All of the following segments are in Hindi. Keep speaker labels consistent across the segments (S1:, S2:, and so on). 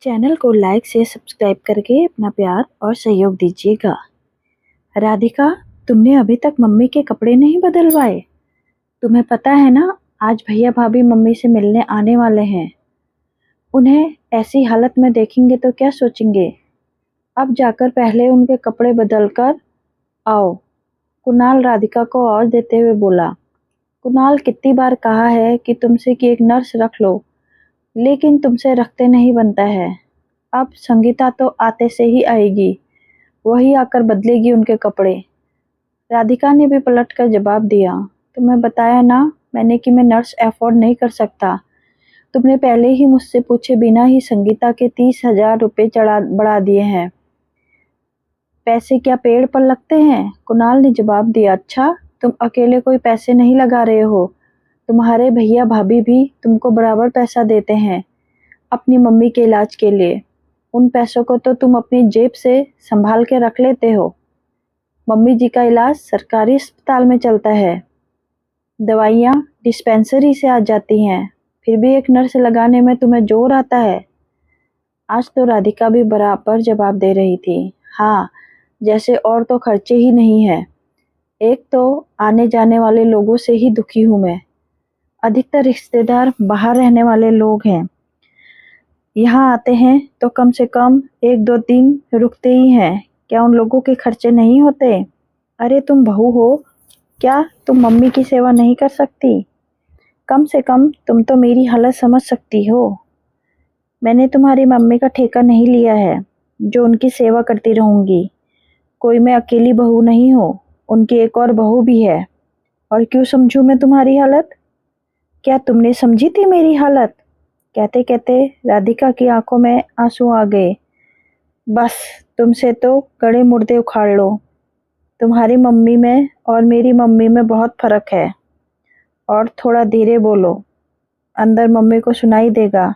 S1: चैनल को लाइक से सब्सक्राइब करके अपना प्यार और सहयोग दीजिएगा। राधिका, तुमने अभी तक मम्मी के कपड़े नहीं बदलवाए? तुम्हें पता है ना, आज भैया भाभी मम्मी से मिलने आने वाले हैं। उन्हें ऐसी हालत में देखेंगे तो क्या सोचेंगे? अब जाकर पहले उनके कपड़े बदल कर आओ। कुणाल राधिका को आवाज देते हुए बोला। कुणाल, कितनी बार कहा है कि तुमसे कि एक नर्स रख लो, लेकिन तुमसे रखते नहीं बनता है। अब संगीता तो आते से ही आएगी, वही आकर बदलेगी उनके कपड़े। राधिका ने भी पलटकर जवाब दिया, तुम्हें बताया ना मैंने कि मैं नर्स अफोर्ड नहीं कर सकता। तुमने पहले ही मुझसे पूछे बिना ही संगीता के 30,000 रुपये बढ़ा दिए हैं। पैसे क्या पेड़ पर लगते हैं? कुणाल ने जवाब दिया। अच्छा, तुम अकेले कोई पैसे नहीं लगा रहे हो, तुम्हारे भैया भाभी भी तुमको बराबर पैसा देते हैं अपनी मम्मी के इलाज के लिए। उन पैसों को तो तुम अपनी जेब से संभाल के रख लेते हो। मम्मी जी का इलाज सरकारी अस्पताल में चलता है, दवाइयाँ डिस्पेंसरी से आ जाती हैं, फिर भी एक नर्स लगाने में तुम्हें जोर आता है। आज तो राधिका भी बराबर जवाब दे रही थी। हाँ, जैसे और तो खर्चे ही नहीं है। एक तो आने जाने वाले लोगों से ही दुखी हूँ मैं। अधिकतर रिश्तेदार बाहर रहने वाले लोग हैं, यहाँ आते हैं तो कम से कम 1-2 दिन रुकते ही हैं। क्या उन लोगों के खर्चे नहीं होते? अरे तुम बहू हो, क्या तुम मम्मी की सेवा नहीं कर सकती? कम से कम तुम तो मेरी हालत समझ सकती हो। मैंने तुम्हारी मम्मी का ठेका नहीं लिया है जो उनकी सेवा करती रहूंगी। कोई मैं अकेली बहू नहीं हूँ, उनकी एक और बहू भी है। और क्यों समझूं मैं तुम्हारी हालत? क्या तुमने समझी थी मेरी हालत? कहते कहते राधिका की आंखों में आंसू आ गए। बस, तुमसे तो गड़े मुर्दे उखाड़ लो। तुम्हारी मम्मी में और मेरी मम्मी में बहुत फर्क है। और थोड़ा धीरे बोलो, अंदर मम्मी को सुनाई देगा।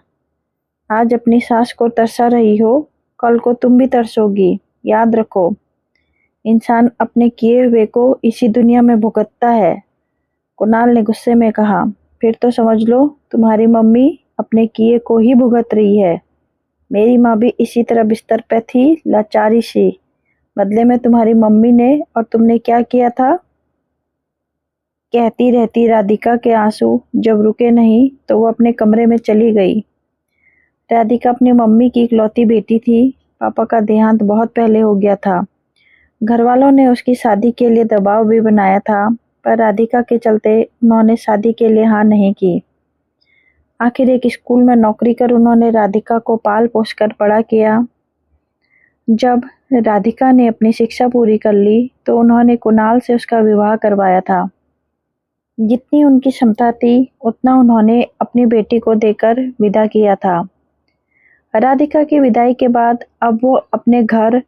S1: आज अपनी सास को तरसा रही हो, कल को तुम भी तरसोगी। याद रखो, इंसान अपने किए हुए को इसी दुनिया में भुगतता है। कुणाल ने गुस्से में कहा। फिर तो समझ लो तुम्हारी मम्मी अपने किए को ही भुगत रही है। मेरी माँ भी इसी तरह बिस्तर पे थी, लाचारी सी। बदले में तुम्हारी मम्मी ने और तुमने क्या किया था? कहती रहती राधिका के आंसू जब रुके नहीं तो वो अपने कमरे में चली गई। राधिका अपनी मम्मी की इकलौती बेटी थी। पापा का देहांत बहुत पहले हो गया था। घर वालों ने उसकी शादी के लिए दबाव भी बनाया था, पर राधिका के चलते उन्होंने शादी के लिए हाँ नहीं की। आखिर एक स्कूल में नौकरी कर उन्होंने राधिका को पाल पोस कर बड़ा किया। जब राधिका ने अपनी शिक्षा पूरी कर ली तो उन्होंने कुणाल से उसका विवाह करवाया था। जितनी उनकी क्षमता थी उतना उन्होंने अपनी बेटी को देकर विदा किया था। राधिका की विदाई के बाद अब वो अपने घर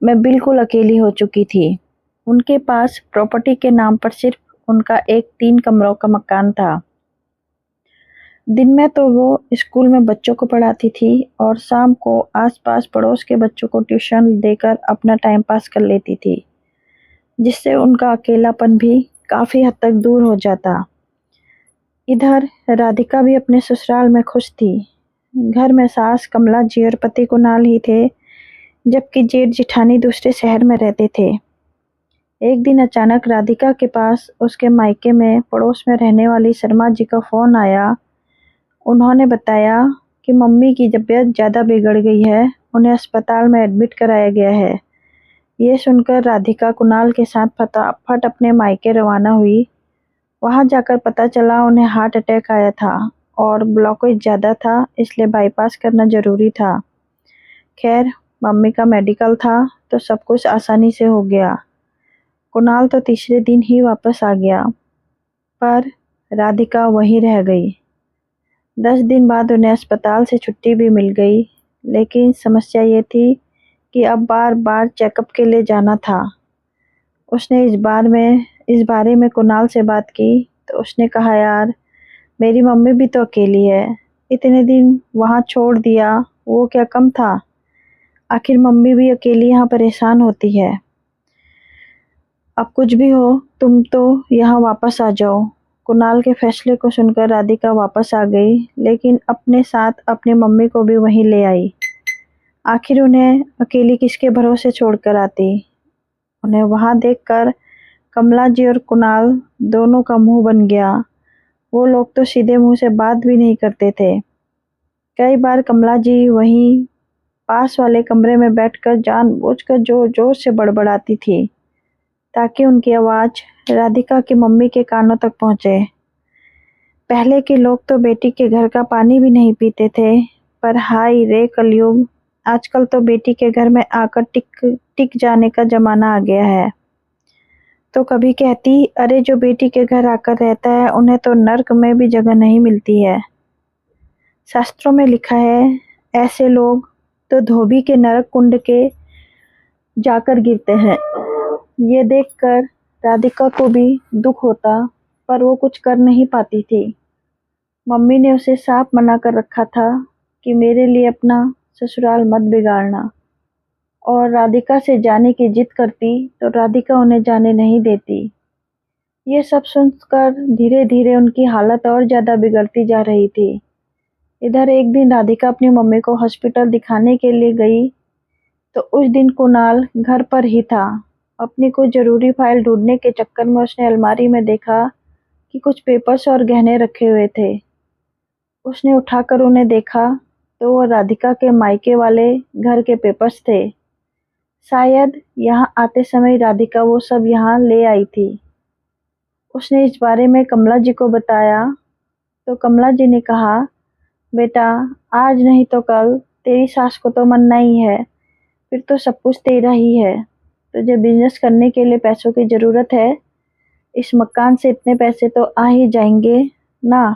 S1: में बिल्कुल अकेली हो चुकी थी। उनके पास प्रॉपर्टी के नाम पर सिर्फ उनका एक 3 कमरों का मकान था। दिन में तो वो स्कूल में बच्चों को पढ़ाती थी और शाम को आसपास पड़ोस के बच्चों को ट्यूशन देकर अपना टाइम पास कर लेती थी, जिससे उनका अकेलापन भी काफ़ी हद तक दूर हो जाता। इधर राधिका भी अपने ससुराल में खुश थी। घर में सास कमला जी और पति कुणाल ही थे, जबकि जेठ जिठानी दूसरे शहर में रहते थे। एक दिन अचानक राधिका के पास उसके मायके में पड़ोस में रहने वाली शर्मा जी का फ़ोन आया। उन्होंने बताया कि मम्मी की तबीयत ज़्यादा बिगड़ गई है, उन्हें अस्पताल में एडमिट कराया गया है। ये सुनकर राधिका कुणाल के साथ फटाफट अपने मायके रवाना हुई। वहां जाकर पता चला उन्हें हार्ट अटैक आया था और ब्लॉकेज ज़्यादा था, इसलिए बाईपास करना ज़रूरी था। खैर, मम्मी का मेडिकल था तो सब कुछ आसानी से हो गया। कुणाल तो तीसरे दिन ही वापस आ गया, पर राधिका वहीं रह गई। 10 दिन बाद उन्हें अस्पताल से छुट्टी भी मिल गई, लेकिन समस्या ये थी कि अब बार बार चेकअप के लिए जाना था। उसने इस बारे में कुणाल से बात की तो उसने कहा, यार मेरी मम्मी भी तो अकेली है, इतने दिन वहाँ छोड़ दिया वो क्या कम था? आखिर मम्मी भी अकेली यहाँ परेशान होती है। अब कुछ भी हो, तुम तो यहाँ वापस आ जाओ। कुणाल के फैसले को सुनकर राधिका वापस आ गई, लेकिन अपने साथ अपनी मम्मी को भी वहीं ले आई। आखिर उन्हें अकेली किसके भरोसे छोड़कर आती। उन्हें वहां देखकर कमला जी और कुणाल दोनों का मुंह बन गया। वो लोग तो सीधे मुंह से बात भी नहीं करते थे। कई बार कमला जी वहीं पास वाले कमरे में बैठकर जानबूझकर जोर जोर से बड़बड़ाती थी ताकि उनकी आवाज राधिका की मम्मी के कानों तक पहुंचे। पहले के लोग तो बेटी के घर का पानी भी नहीं पीते थे, पर हाय रे कलयुग, आजकल तो बेटी के घर में आकर टिक जाने का जमाना आ गया है। तो कभी कहती, अरे जो बेटी के घर आकर रहता है उन्हें तो नर्क में भी जगह नहीं मिलती है। शास्त्रों में लिखा है ऐसे लोग तो धोबी के नरक कुंड के जाकर गिरते हैं। ये देखकर राधिका को भी दुख होता, पर वो कुछ कर नहीं पाती थी। मम्मी ने उसे साफ मना कर रखा था कि मेरे लिए अपना ससुराल मत बिगाड़ना, और राधिका से जाने की जिद करती तो राधिका उन्हें जाने नहीं देती। ये सब सुनकर धीरे धीरे उनकी हालत और ज्यादा बिगड़ती जा रही थी। इधर एक दिन राधिका अपनी मम्मी को हॉस्पिटल दिखाने के लिए गई तो उस दिन कुणाल घर पर ही था। अपनी कोई जरूरी फाइल ढूंढने के चक्कर में उसने अलमारी में देखा कि कुछ पेपर्स और गहने रखे हुए थे। उसने उठाकर उन्हें देखा तो वो राधिका के मायके वाले घर के पेपर्स थे। शायद यहाँ आते समय राधिका वो सब यहाँ ले आई थी। उसने इस बारे में कमला जी को बताया तो कमला जी ने कहा, बेटा आज नहीं तो कल तेरी सास को तो मरना ही है, फिर तो सब कुछ तेरा ही है। तुझे बिजनेस करने के लिए पैसों की जरूरत है, इस मकान से इतने पैसे तो आ ही जाएंगे ना,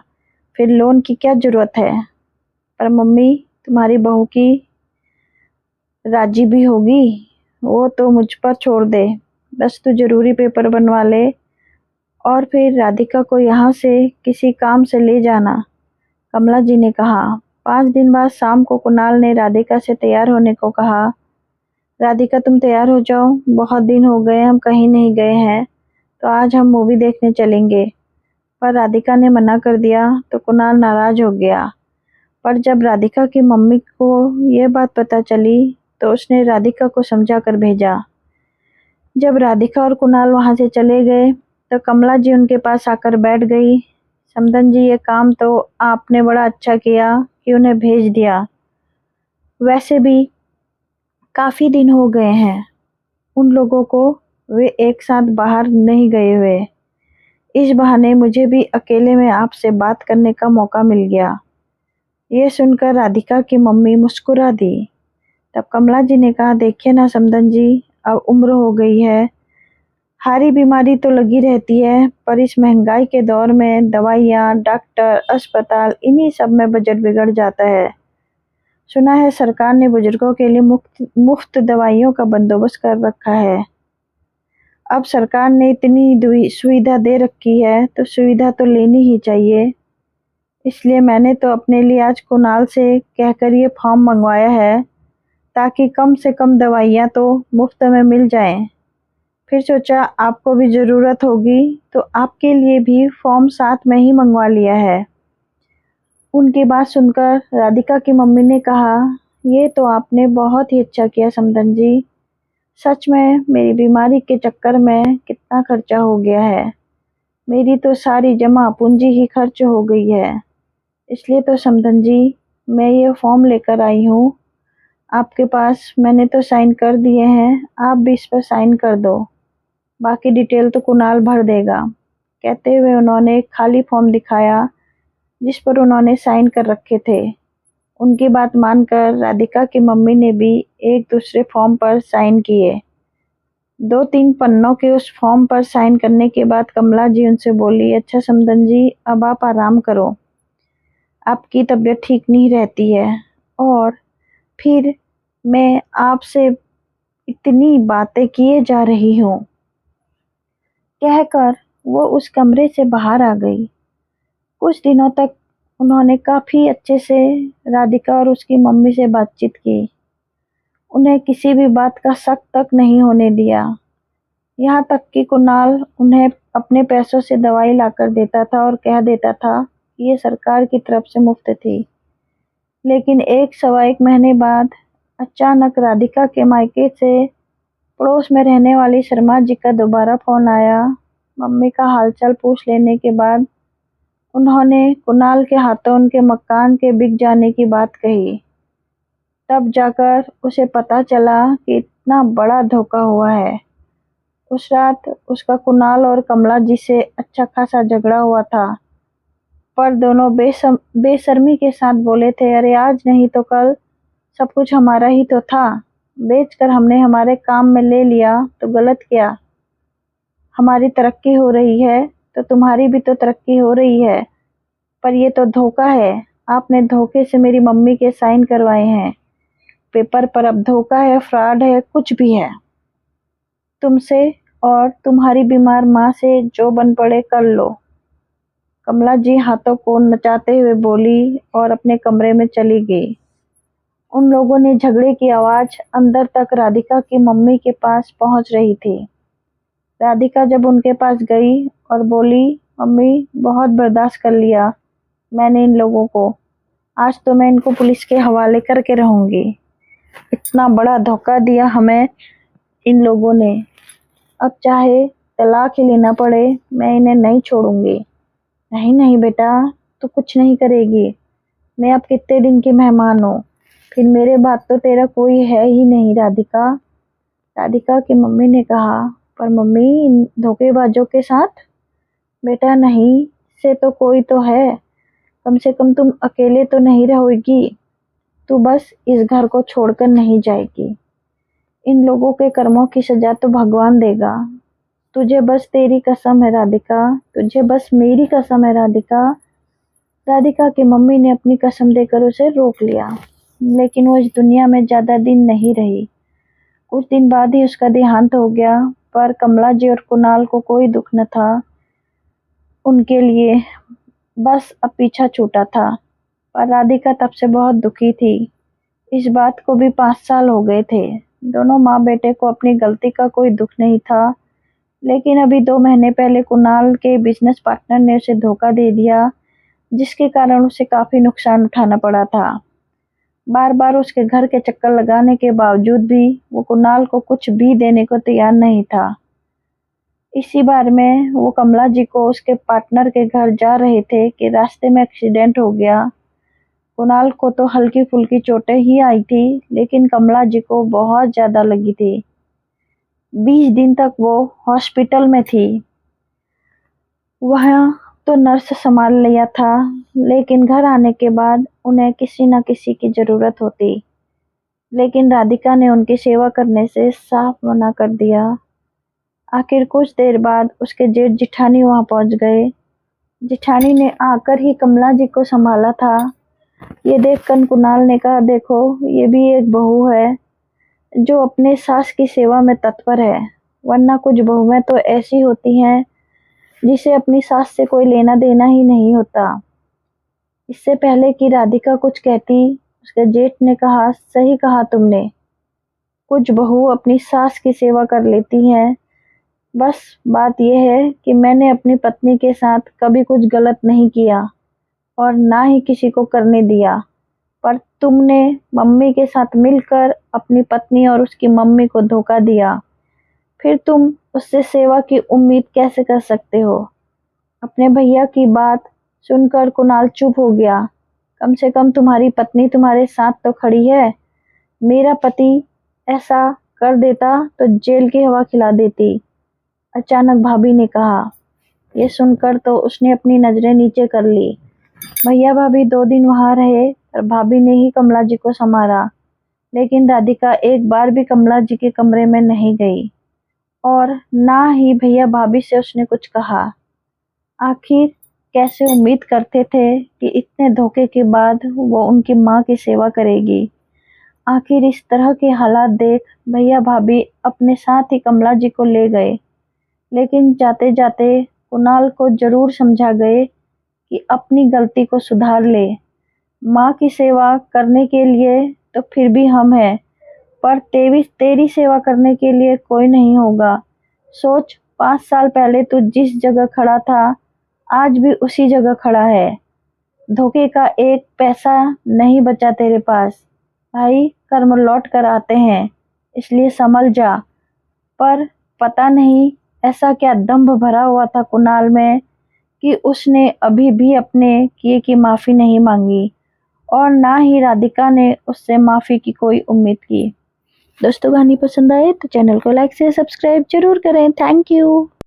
S1: फिर लोन की क्या जरूरत है। पर मम्मी तुम्हारी बहू की राजी भी होगी, वो तो मुझ पर छोड़ दे, बस तू जरूरी पेपर बनवा ले और फिर राधिका को यहाँ से किसी काम से ले जाना, कमला जी ने कहा। 5 दिन बाद शाम को कुणाल ने राधिका से तैयार होने को कहा। राधिका तुम तैयार हो जाओ, बहुत दिन हो गए हम कहीं नहीं गए हैं, तो आज हम मूवी देखने चलेंगे। पर राधिका ने मना कर दिया तो कुणाल नाराज हो गया। पर जब राधिका की मम्मी को यह बात पता चली तो उसने राधिका को समझा कर भेजा। जब राधिका और कुणाल वहां से चले गए तो कमला जी उनके पास आकर बैठ गई। समधन जी, ये काम तो आपने बड़ा अच्छा किया कि उन्हें भेज दिया। वैसे भी काफी दिन हो गए हैं उन लोगों को वे एक साथ बाहर नहीं गए हुए। इस बहाने मुझे भी अकेले में आपसे बात करने का मौका मिल गया। ये सुनकर राधिका की मम्मी मुस्कुरा दी। तब कमला जी ने कहा, देखिए ना समधन जी, अब उम्र हो गई है, हारी बीमारी तो लगी रहती है, पर इस महंगाई के दौर में दवाइयाँ, डॉक्टर, अस्पताल, इन्हीं सब में बजट बिगड़ जाता है। सुना है सरकार ने बुजुर्गों के लिए मुफ्त दवाइयों का बंदोबस्त कर रखा है। अब सरकार ने इतनी सुविधा दे रखी है तो सुविधा तो लेनी ही चाहिए। इसलिए मैंने तो अपने लिए आज कुणाल से कहकर ये फॉर्म मंगवाया है ताकि कम से कम दवाइयाँ तो मुफ्त में मिल जाएं। फिर सोचा आपको भी ज़रूरत होगी तो आपके लिए भी फॉर्म साथ में ही मंगवा लिया है। उनकी बात सुनकर राधिका की मम्मी ने कहा, ये तो आपने बहुत ही अच्छा किया समधन जी, सच में मेरी बीमारी के चक्कर में कितना खर्चा हो गया है, मेरी तो सारी जमा पूंजी ही खर्च हो गई है। इसलिए तो समधन जी मैं ये फॉर्म लेकर आई हूँ आपके पास, मैंने तो साइन कर दिए हैं, आप भी इस पर साइन कर दो, बाकी डिटेल तो कुणाल भर देगा। कहते हुए उन्होंने एक खाली फॉर्म दिखाया जिस पर उन्होंने साइन कर रखे थे। उनकी बात मानकर राधिका की मम्मी ने भी एक दूसरे फॉर्म पर साइन किए। 2-3 पन्नों के उस फॉर्म पर साइन करने के बाद कमला जी उनसे बोली, अच्छा समधन जी अब आप आराम करो, आपकी तबीयत ठीक नहीं रहती है, और फिर मैं आपसे इतनी बातें किए जा रही हूँ। कहकर वो उस कमरे से बाहर आ गई। कुछ दिनों तक उन्होंने काफी अच्छे से राधिका और उसकी मम्मी से बातचीत की। उन्हें किसी भी बात का शक तक नहीं होने दिया। यहाँ तक कि कुणाल उन्हें अपने पैसों से दवाई लाकर देता था और कह देता था कि ये सरकार की तरफ से मुफ्त थी। लेकिन 1 सवा 1 महीने बाद अचानक राधिका के मायके से पड़ोस में रहने वाली शर्मा जी का दोबारा फोन आया। मम्मी का हालचाल पूछ लेने के बाद उन्होंने कुणाल के हाथों उनके मकान के बिक जाने की बात कही। तब जाकर उसे पता चला कि इतना बड़ा धोखा हुआ है। उस रात उसका कुणाल और कमला जी से अच्छा खासा झगड़ा हुआ था, पर दोनों बेशर्मी के साथ बोले थे, अरे आज नहीं तो कल सब कुछ हमारा ही तो था, बेचकर हमने हमारे काम में ले लिया तो गलत क्या। हमारी तरक्की हो रही है तो तुम्हारी भी तो तरक्की हो रही है, पर ये तो धोखा है। आपने धोखे से मेरी मम्मी के साइन करवाए हैं पेपर पर, अब धोखा है, फ्रॉड है, कुछ भी है। तुमसे और तुम्हारी बीमार माँ से जो बन पड़े कर लो। कमला जी हाथों को नचाते हुए बोली और अपने कमरे में चली गई। उन लोगों ने झगड़े की आवाज अंदर तक राधिका की मम्मी के पास पहुंच रही थी। राधिका जब उनके पास गई और बोली, मम्मी बहुत बर्दाश्त कर लिया मैंने इन लोगों को, आज तो मैं इनको पुलिस के हवाले करके रहूंगी। इतना बड़ा धोखा दिया हमें इन लोगों ने, अब चाहे तलाक ही लेना पड़े मैं इन्हें नहीं छोड़ूंगी। नहीं नहीं बेटा, तू कुछ नहीं करेगी, मैं अब कितने दिन की मेहमान हूँ, फिर मेरे बाद तो तेरा कोई है ही नहीं। राधिका राधिका की मम्मी ने कहा, पर मम्मी इन धोखेबाजों के साथ? बेटा नहीं, से तो कोई तो है, कम से कम तुम अकेले तो नहीं रहोगी। तू बस इस घर को छोड़कर नहीं जाएगी, इन लोगों के कर्मों की सजा तो भगवान देगा। तुझे बस तेरी कसम है राधिका, तुझे बस मेरी कसम है राधिका। राधिका की मम्मी ने अपनी कसम देकर उसे रोक लिया, लेकिन वो इस दुनिया में ज्यादा दिन नहीं रही। कुछ दिन बाद ही उसका देहांत हो गया, पर कमला जी और कुणाल को कोई दुख न था। उनके लिए बस अब पीछा छूटा था, पर राधिका तब से बहुत दुखी थी। इस बात को भी 5 साल हो गए थे। दोनों माँ बेटे को अपनी गलती का कोई दुख नहीं था, लेकिन अभी 2 महीने पहले कुणाल के बिजनेस पार्टनर ने उसे धोखा दे दिया, जिसके कारण उसे काफी नुकसान उठाना पड़ा था। बार बार उसके घर के चक्कर लगाने के बावजूद भी वो कुणाल को कुछ भी देने को तैयार नहीं था। इसी बार में वो कमला जी को उसके पार्टनर के घर जा रहे थे कि रास्ते में एक्सीडेंट हो गया। कुणाल को तो हल्की फुल्की चोटें ही आई थी, लेकिन कमला जी को बहुत ज्यादा लगी थी। 20 दिन तक वो हॉस्पिटल में थी। वह तो नर्स संभाल लिया था, लेकिन घर आने के बाद उन्हें किसी न किसी की जरूरत होती, लेकिन राधिका ने उनकी सेवा करने से साफ मना कर दिया। आखिर कुछ देर बाद उसके जेठ जिठानी वहां पहुंच गए। जिठानी ने आकर ही कमला जी को संभाला था। ये देखकर कुणाल ने कहा, देखो ये भी एक बहू है जो अपने सास की सेवा में तत्पर है, वरना कुछ बहुएं तो ऐसी होती हैं जिसे अपनी सास से कोई लेना देना ही नहीं होता। इससे पहले कि राधिका कुछ कहती, उसके जेठ ने कहा, सही कहा तुमने, कुछ बहू अपनी सास की सेवा कर लेती हैं। बस बात यह है कि मैंने अपनी पत्नी के साथ कभी कुछ गलत नहीं किया और ना ही किसी को करने दिया, पर तुमने मम्मी के साथ मिलकर अपनी पत्नी और उसकी मम्मी को धोखा दिया, फिर तुम उससे सेवा की उम्मीद कैसे कर सकते हो। अपने भैया की बात सुनकर कुणाल चुप हो गया। कम से कम तुम्हारी पत्नी तुम्हारे साथ तो खड़ी है, मेरा पति ऐसा कर देता तो जेल की हवा खिला देती। अचानक भाभी ने कहा। ये सुनकर तो उसने अपनी नजरें नीचे कर ली। भैया भाभी 2 दिन वहां रहे और भाभी ने ही कमला जी को संभाला, लेकिन राधिका एक बार भी कमला जी के कमरे में नहीं गई और ना ही भैया भाभी से उसने कुछ कहा। आखिर कैसे उम्मीद करते थे कि इतने धोखे के बाद वो उनकी माँ की सेवा करेगी। आखिर इस तरह के हालात देख भैया भाभी अपने साथ ही कमला जी को ले गए, लेकिन जाते जाते कुणाल को जरूर समझा गए कि अपनी गलती को सुधार ले। माँ की सेवा करने के लिए तो फिर भी हम हैं, पर तेरी सेवा करने के लिए कोई नहीं होगा। सोच, 5 साल पहले तू जिस जगह खड़ा था आज भी उसी जगह खड़ा है। धोखे का एक पैसा नहीं बचा तेरे पास। भाई कर्म लौट कर आते हैं, इसलिए संभल जा। पर पता नहीं ऐसा क्या दंभ भरा हुआ था कुणाल में कि उसने अभी भी अपने किए की माफी नहीं मांगी और ना ही राधिका ने उससे माफी की कोई उम्मीद की। दोस्तों, कहानी पसंद आए तो चैनल को लाइक से सब्सक्राइब जरूर करें। Thank you.